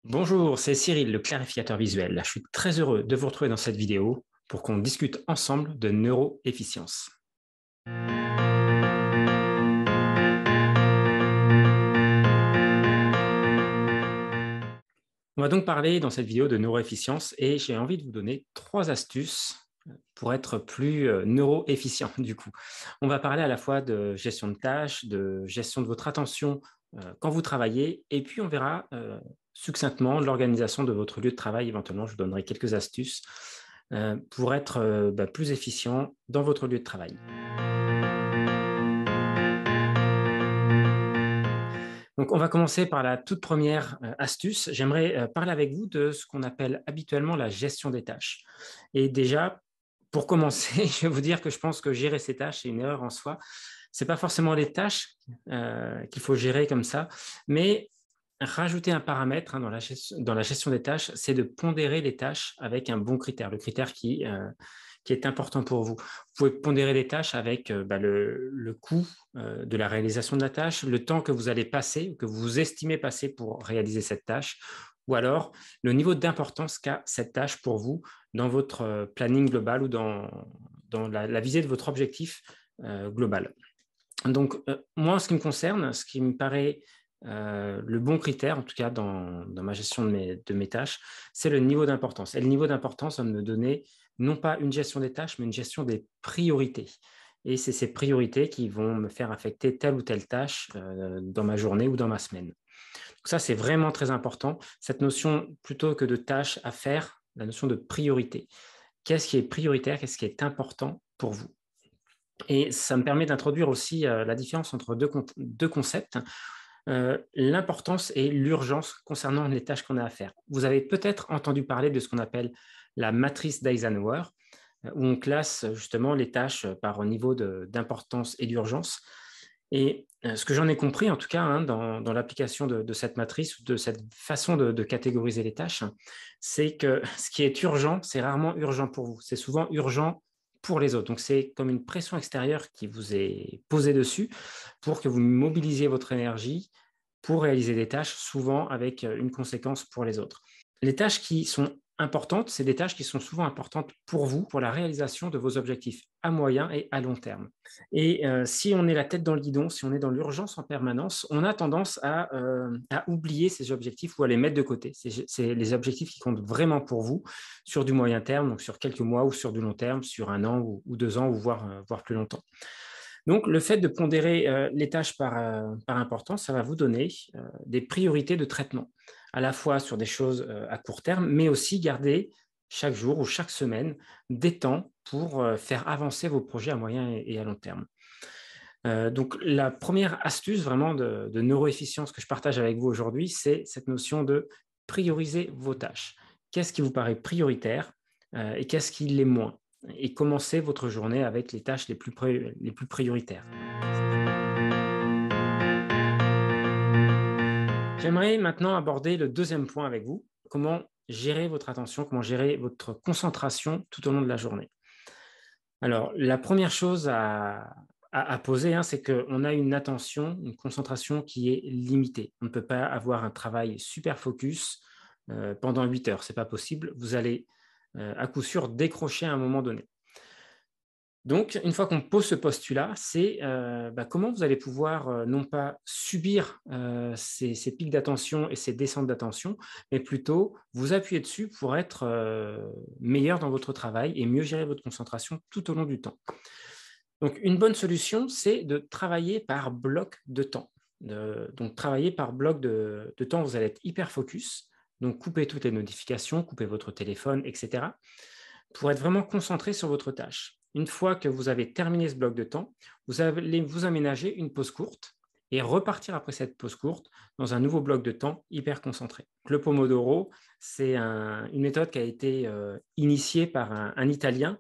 Bonjour, c'est Cyril, le clarificateur visuel. Je suis très heureux de vous retrouver dans cette vidéo pour qu'on discute ensemble de neuroefficience. On va donc parler dans cette vidéo de neuroefficience et j'ai envie de vous donner 3 astuces pour être plus neuroefficient du coup. On va parler à la fois de gestion de tâches, de gestion de votre attention quand vous travaillez et puis on verra succinctement l'organisation de votre lieu de travail. Éventuellement, je vous donnerai quelques astuces pour être plus efficient dans votre lieu de travail. Donc, on va commencer par la toute première astuce. J'aimerais parler avec vous de ce qu'on appelle habituellement la gestion des tâches. Et déjà, pour commencer, je vais vous dire que je pense que gérer ces tâches, c'est une erreur en soi. Ce n'est pas forcément les tâches qu'il faut gérer comme ça, mais rajouter un paramètre dans la gestion des tâches, c'est de pondérer les tâches avec un bon critère, le critère qui est important pour vous. Vous pouvez pondérer les tâches avec le coût de la réalisation de la tâche, le temps que vous allez passer, que vous estimez passer pour réaliser cette tâche, ou alors le niveau d'importance qu'a cette tâche pour vous dans votre planning global ou dans la visée de votre objectif global. Donc, moi, en ce qui me concerne, ce qui me paraît le bon critère, en tout cas dans ma gestion de mes tâches, c'est le niveau d'importance. Et le niveau d'importance va me donner non pas une gestion des tâches, mais une gestion des priorités. Et c'est ces priorités qui vont me faire affecter telle ou telle tâche dans ma journée ou dans ma semaine. Donc ça, c'est vraiment très important. Cette notion, plutôt que de tâches à faire, la notion de priorité. Qu'est-ce qui est prioritaire, qu'est-ce qui est important pour vous? Et ça me permet d'introduire aussi la différence entre deux concepts, l'importance et l'urgence concernant les tâches qu'on a à faire. Vous avez peut-être entendu parler de ce qu'on appelle la matrice d'Eisenhower, où on classe justement les tâches par niveau d'importance et d'urgence. Et ce que j'en ai compris, en tout cas, dans l'application de cette matrice ou de cette façon de catégoriser les tâches, c'est que ce qui est urgent, c'est rarement urgent pour vous. C'est souvent urgent pour les autres. Donc, c'est comme une pression extérieure qui vous est posée dessus pour que vous mobilisiez votre énergie pour réaliser des tâches, souvent avec une conséquence pour les autres. Les tâches qui sont importantes, c'est des tâches qui sont souvent importantes pour vous, pour la réalisation de vos objectifs à moyen et à long terme. Et si on est la tête dans le guidon, si on est dans l'urgence en permanence, on a tendance à oublier ces objectifs ou à les mettre de côté. C'est les objectifs qui comptent vraiment pour vous sur du moyen terme, donc sur quelques mois ou sur du long terme, sur un an ou 2 ans ou voire plus longtemps. Donc, le fait de pondérer les tâches par importance, ça va vous donner des priorités de traitement, à la fois sur des choses à court terme, mais aussi garder chaque jour ou chaque semaine des temps pour faire avancer vos projets à moyen et à long terme. Donc, la première astuce vraiment de neuroefficience que je partage avec vous aujourd'hui, c'est cette notion de prioriser vos tâches. Qu'est-ce qui vous paraît prioritaire et qu'est-ce qui l'est moins? Et commencez votre journée avec les tâches les plus prioritaires. J'aimerais maintenant aborder le deuxième point avec vous, comment gérer votre attention, comment gérer votre concentration tout au long de la journée. Alors, la première chose à poser, c'est qu'on a une attention, une concentration qui est limitée. On ne peut pas avoir un travail super focus pendant 8 heures, ce n'est pas possible. Vous allez à coup sûr décrocher à un moment donné. Donc, une fois qu'on pose ce postulat, c'est comment vous allez pouvoir non pas subir ces pics d'attention et ces descentes d'attention, mais plutôt vous appuyer dessus pour être meilleur dans votre travail et mieux gérer votre concentration tout au long du temps. Donc, une bonne solution, c'est de travailler par bloc de temps. Donc, travailler par bloc de temps, vous allez être hyper focus. Donc, coupez toutes les notifications, coupez votre téléphone, etc. pour être vraiment concentré sur votre tâche. Une fois que vous avez terminé ce bloc de temps, vous allez vous aménager une pause courte et repartir après cette pause courte dans un nouveau bloc de temps hyper concentré. Le Pomodoro, c'est une méthode qui a été initiée par un Italien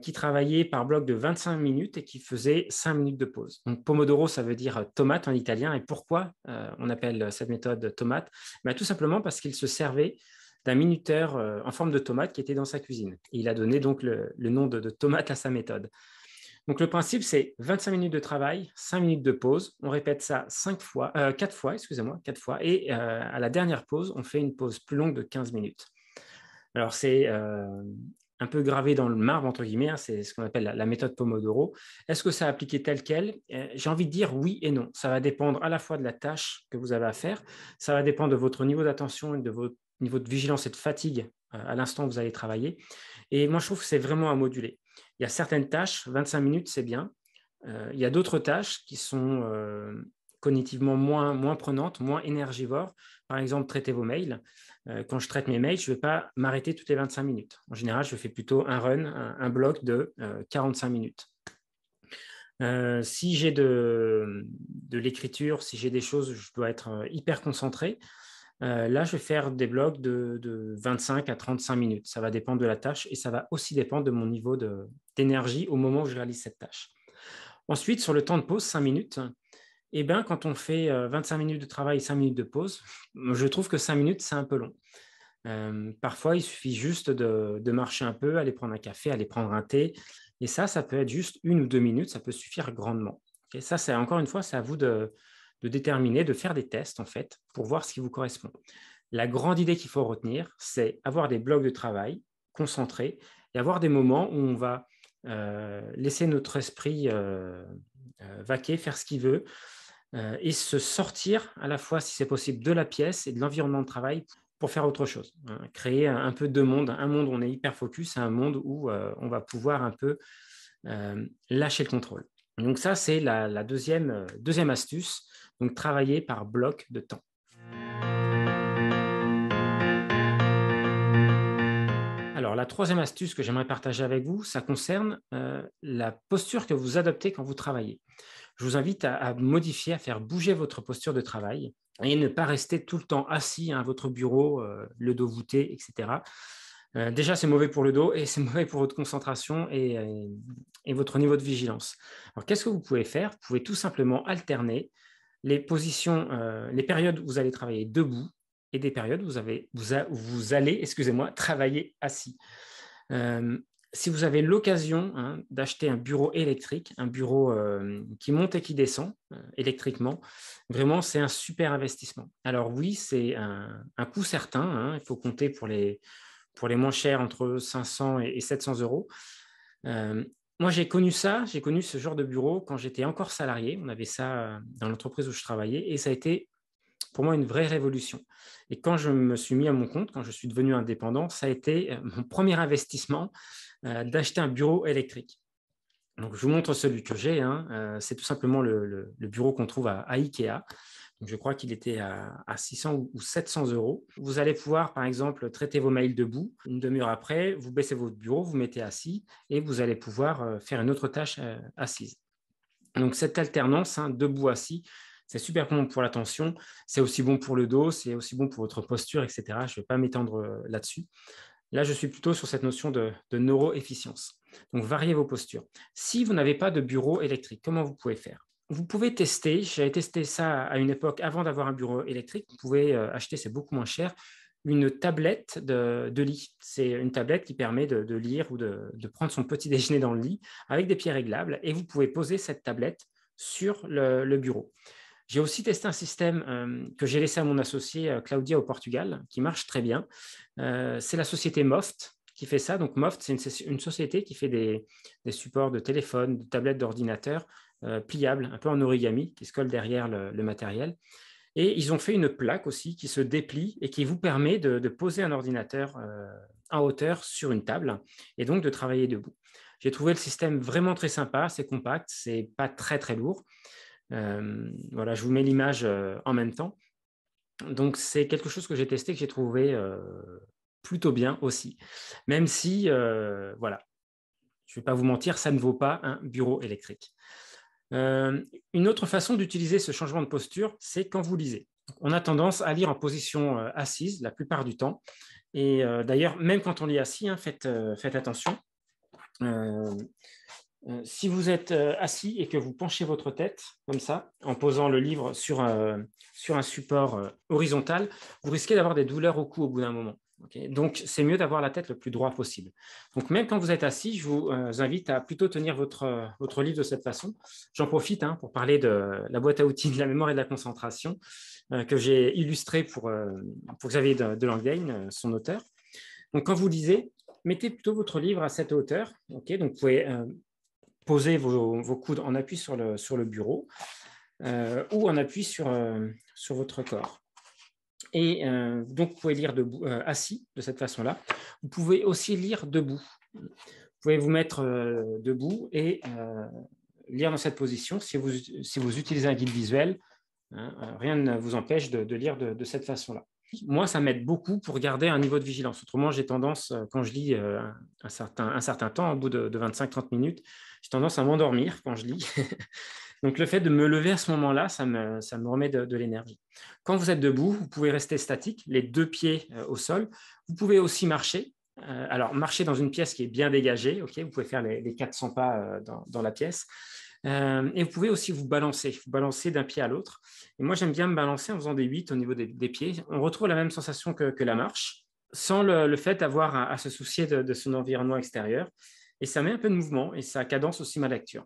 qui travaillait par bloc de 25 minutes et qui faisait 5 minutes de pause. Donc Pomodoro, ça veut dire tomate en italien. Et pourquoi on appelle cette méthode tomate? Tout simplement parce qu'il se servait d'un minuteur en forme de tomate qui était dans sa cuisine. Et il a donné donc le nom de tomate à sa méthode. Donc, le principe, c'est 25 minutes de travail, 5 minutes de pause. On répète ça 4 fois, excusez-moi, 4 fois. Et à la dernière pause, on fait une pause plus longue de 15 minutes. Alors, c'est un peu gravé dans le marbre, entre guillemets, hein, c'est ce qu'on appelle la méthode Pomodoro. Est-ce que ça a appliqué tel quel? J'ai envie de dire oui et non. Ça va dépendre à la fois de la tâche que vous avez à faire, ça va dépendre de votre niveau d'attention et de votre niveau de vigilance et de fatigue à l'instant où vous allez travailler. Et moi, je trouve que c'est vraiment à moduler. Il y a certaines tâches, 25 minutes, c'est bien. Il y a d'autres tâches qui sont cognitivement moins prenantes, moins énergivores. Par exemple, traiter vos mails. Quand je traite mes mails, je ne vais pas m'arrêter toutes les 25 minutes. En général, je fais plutôt un run, un bloc de 45 minutes. Si j'ai de l'écriture, si j'ai des choses, je dois être hyper concentré. Là, je vais faire des blocs de 25 à 35 minutes. Ça va dépendre de la tâche et ça va aussi dépendre de mon niveau d'énergie au moment où je réalise cette tâche. Ensuite, sur le temps de pause, 5 minutes, eh ben, quand on fait 25 minutes de travail et 5 minutes de pause, je trouve que 5 minutes, c'est un peu long. Parfois, il suffit juste de marcher un peu, aller prendre un café, aller prendre un thé. Et ça peut être juste 1 ou 2 minutes, ça peut suffire grandement. Et ça, c'est encore une fois, c'est à vous de déterminer, de faire des tests, en fait, pour voir ce qui vous correspond. La grande idée qu'il faut retenir, c'est avoir des blocs de travail concentrés et avoir des moments où on va laisser notre esprit vaquer, faire ce qu'il veut et se sortir à la fois, si c'est possible, de la pièce et de l'environnement de travail pour faire autre chose. Hein. Créer un peu deux mondes, un monde où on est hyper focus et un monde où on va pouvoir un peu lâcher le contrôle. Donc ça, c'est la deuxième astuce, donc travailler par bloc de temps. Alors, la troisième astuce que j'aimerais partager avec vous, ça concerne la posture que vous adoptez quand vous travaillez. Je vous invite à modifier, à faire bouger votre posture de travail et ne pas rester tout le temps assis à votre bureau, le dos voûté, etc. Déjà, c'est mauvais pour le dos et c'est mauvais pour votre concentration et votre niveau de vigilance. Alors, qu'est-ce que vous pouvez faire? Vous pouvez tout simplement alterner les positions, les périodes où vous allez travailler debout et des périodes où vous allez, excusez-moi, travailler assis. Si vous avez l'occasion d'acheter un bureau électrique, un bureau qui monte et qui descend électriquement, vraiment, c'est un super investissement. Alors oui, c'est un coût certain. Il faut compter pour les moins chers entre 500 et 700 euros. Moi, j'ai connu ce genre de bureau quand j'étais encore salarié. On avait ça dans l'entreprise où je travaillais et ça a été pour moi une vraie révolution. Et quand je me suis mis à mon compte, quand je suis devenu indépendant, ça a été mon premier investissement d'acheter un bureau électrique. Donc, je vous montre celui que j'ai. C'est tout simplement le bureau qu'on trouve à Ikea. Donc, je crois qu'il était à 600 ou 700 euros. Vous allez pouvoir, par exemple, traiter vos mails debout. Une demi-heure après, vous baissez votre bureau, vous mettez assis et vous allez pouvoir faire une autre tâche assise. Donc, cette alternance, debout-assis, c'est super bon pour l'attention, c'est aussi bon pour le dos, c'est aussi bon pour votre posture, etc. Je ne vais pas m'étendre là-dessus. Là, je suis plutôt sur cette notion de neuroefficience. Donc, variez vos postures. Si vous n'avez pas de bureau électrique, comment vous pouvez faire? Vous pouvez tester, j'avais testé ça à une époque avant d'avoir un bureau électrique, vous pouvez acheter, c'est beaucoup moins cher, une tablette de lit. C'est une tablette qui permet de lire ou de prendre son petit déjeuner dans le lit avec des pieds réglables et vous pouvez poser cette tablette sur le bureau. J'ai aussi testé un système que j'ai laissé à mon associé Claudia au Portugal, qui marche très bien. C'est la société Moft qui fait ça. Donc Moft, c'est une société qui fait des supports de téléphone, de tablettes, d'ordinateur pliables, un peu en origami, qui se collent derrière le matériel. Et ils ont fait une plaque aussi qui se déplie et qui vous permet de poser un ordinateur en hauteur sur une table et donc de travailler debout. J'ai trouvé le système vraiment très sympa, c'est compact, c'est pas très très lourd. Voilà, je vous mets l'image en même temps. Donc, c'est quelque chose que j'ai testé, que j'ai trouvé plutôt bien aussi. Même si, voilà, je ne vais pas vous mentir, ça ne vaut pas un bureau électrique. Une autre façon d'utiliser ce changement de posture, c'est quand vous lisez. On a tendance à lire en position assise la plupart du temps. Et d'ailleurs, même quand on lit assis, faites attention. Si vous êtes assis et que vous penchez votre tête comme ça, en posant le livre sur un support horizontal, vous risquez d'avoir des douleurs au cou au bout d'un moment. Okay, donc, c'est mieux d'avoir la tête le plus droit possible. Donc, même quand vous êtes assis, je vous invite à plutôt tenir votre livre de cette façon. J'en profite pour parler de la boîte à outils de la mémoire et de la concentration que j'ai illustrée pour Xavier de Langdane, son auteur. Donc, quand vous lisez, mettez plutôt votre livre à cette hauteur. Okay, donc, vous pouvez poser vos coudes en appui sur le bureau ou en appui sur votre corps. Et donc, vous pouvez lire debout, assis de cette façon-là. Vous pouvez aussi lire debout. Vous pouvez vous mettre debout et lire dans cette position. Si vous utilisez un guide visuel, rien ne vous empêche de lire de cette façon-là. Moi, ça m'aide beaucoup pour garder un niveau de vigilance. Autrement, j'ai tendance, quand je lis un certain temps, au bout de 25-30 minutes, j'ai tendance à m'endormir quand je lis. Donc, le fait de me lever à ce moment-là, ça me remet de l'énergie. Quand vous êtes debout, vous pouvez rester statique, les 2 pieds au sol. Vous pouvez aussi marcher. Alors, marcher dans une pièce qui est bien dégagée. Okay, vous pouvez faire les 400 pas dans la pièce. Et vous pouvez aussi vous balancer d'un pied à l'autre. Et moi, j'aime bien me balancer en faisant des 8 au niveau des pieds. On retrouve la même sensation que la marche, sans le fait d'avoir à se soucier de son environnement extérieur. Et ça met un peu de mouvement et ça cadence aussi ma lecture.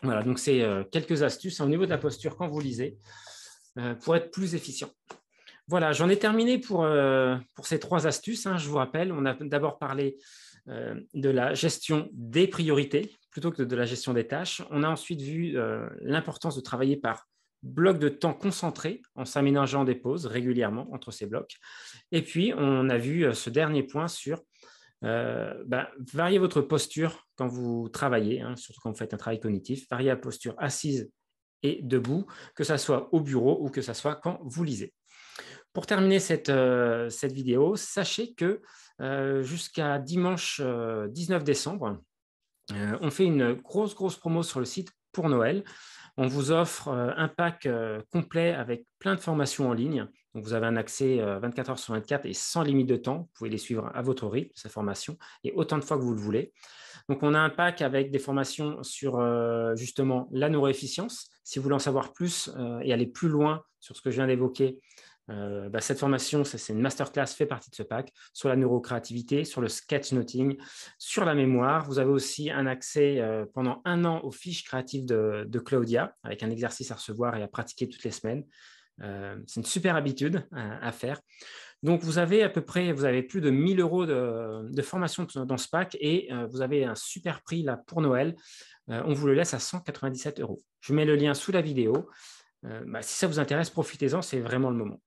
Voilà, donc c'est quelques astuces au niveau de la posture quand vous lisez pour être plus efficient. Voilà, j'en ai terminé pour ces 3 astuces. Je vous rappelle, on a d'abord parlé de la gestion des priorités plutôt que de la gestion des tâches. On a ensuite vu l'importance de travailler par blocs de temps concentrés en s'aménageant des pauses régulièrement entre ces blocs. Et puis, on a vu ce dernier point sur varier votre posture quand vous travaillez, surtout quand vous faites un travail cognitif. Varier la posture assise et debout, que ce soit au bureau ou que ce soit quand vous lisez. Pour terminer cette vidéo, sachez que jusqu'à dimanche 19 décembre, on fait une grosse promo sur le site pour Noël. On vous offre un pack complet avec plein de formations en ligne. Donc, vous avez un accès 24 heures sur 24 et sans limite de temps. Vous pouvez les suivre à votre rythme, ces formations, et autant de fois que vous le voulez. Donc, on a un pack avec des formations sur justement la neuroefficience. Si vous voulez en savoir plus et aller plus loin sur ce que je viens d'évoquer, cette formation, c'est une masterclass fait partie de ce pack sur la neurocréativité, sur le sketchnoting, sur la mémoire. Vous avez aussi un accès pendant 1 an aux fiches créatives de Claudia avec un exercice à recevoir et à pratiquer toutes les semaines. C'est une super habitude à faire. Donc, vous avez plus de 1 000 € de formation dans ce pack et vous avez un super prix là pour Noël. On vous le laisse à 197 €. Je mets le lien sous la vidéo. Si ça vous intéresse, profitez-en, c'est vraiment le moment.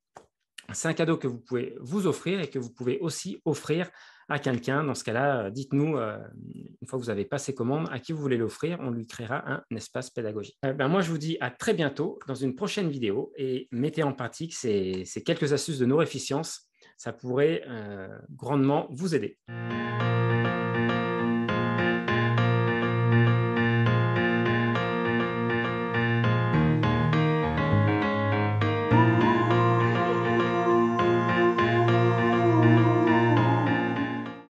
C'est un cadeau que vous pouvez vous offrir et que vous pouvez aussi offrir à quelqu'un. Dans ce cas-là, dites-nous, une fois que vous avez passé commande, à qui vous voulez l'offrir. On lui créera un espace pédagogique. Moi, je vous dis à très bientôt dans une prochaine vidéo et mettez en pratique ces quelques astuces de neuroefficience. Ça pourrait grandement vous aider.